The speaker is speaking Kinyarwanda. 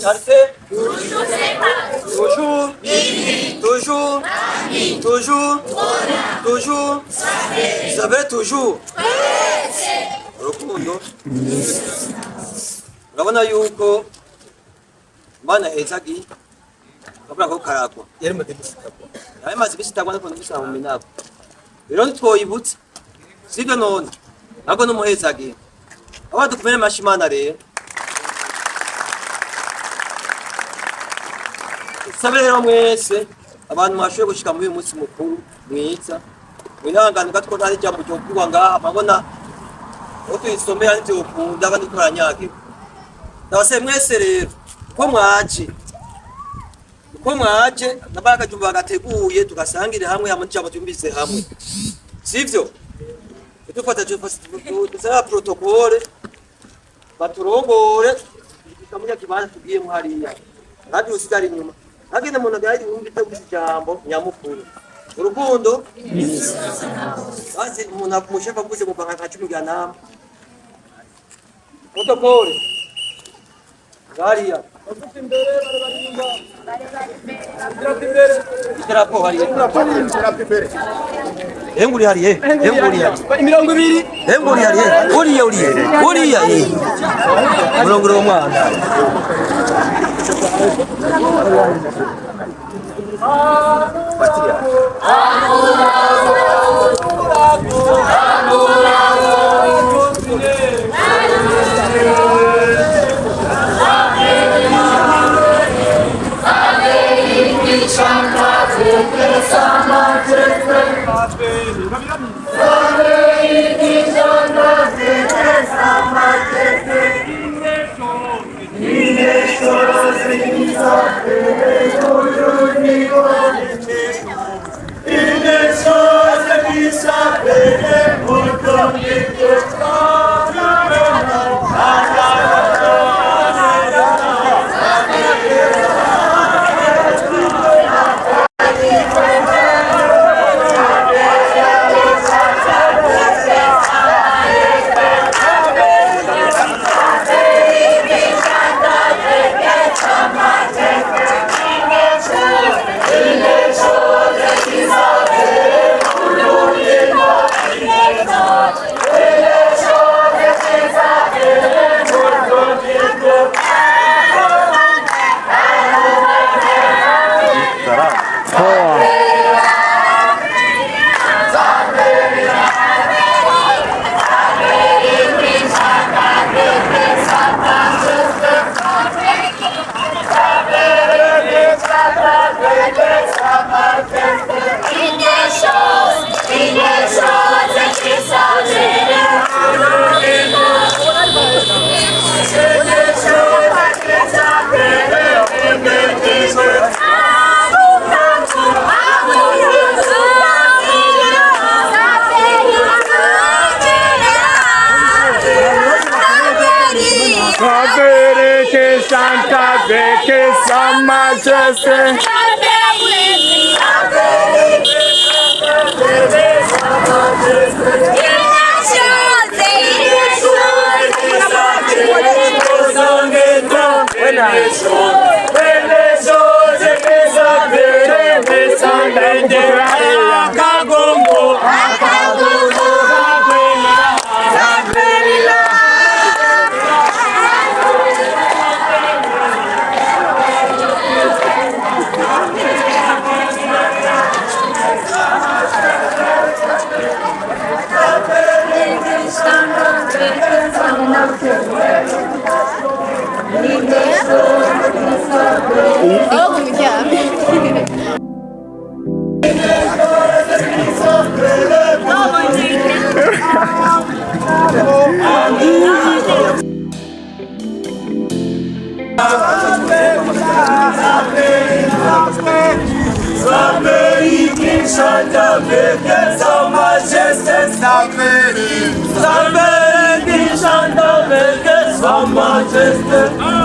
Charité. Toujours. Toujours. Toujours. Toujours. Isabelle toujours. Urukundo. Urabona yuko Imana hezagiye kabura ko karagwa yari maze bisitagwa no kubisaba mu minako rero ntitwoyibutse sivyo none ntabwo n'umuhezagiye abandi kumene mashimana rero sabe rero mwese abantu mwashoboye gushika muri uyu munsi mukuru mwiza mwihangane gatwo ntari jambo cyo kuvuga ngaha mabona uko tuyisomera n'ibyo ukunda abandi koranyage ndabase mwese rero uko mwaje nabaga jumba gateguye tugasangire hamwe amajambo tumbise hamwe sivyo tufata dusaba protocole baturongore tukamenya kibanza tugiye mu hariya kandi usigara inyuma agenda umuntu agahita yumvise ijambo nyamukuru urukundo basi umuntu amushefa kuze mu banga kacumira nama protocole hariya Iterapo hariye. Enguri hariye. Imirongo ibiri. Enguri hariye. Uriya. Murongo w'umwana. Patria. Santa Veke Sa Majesté. Oh, como é? Santa Veke Sa Majesté. Sa Majesté.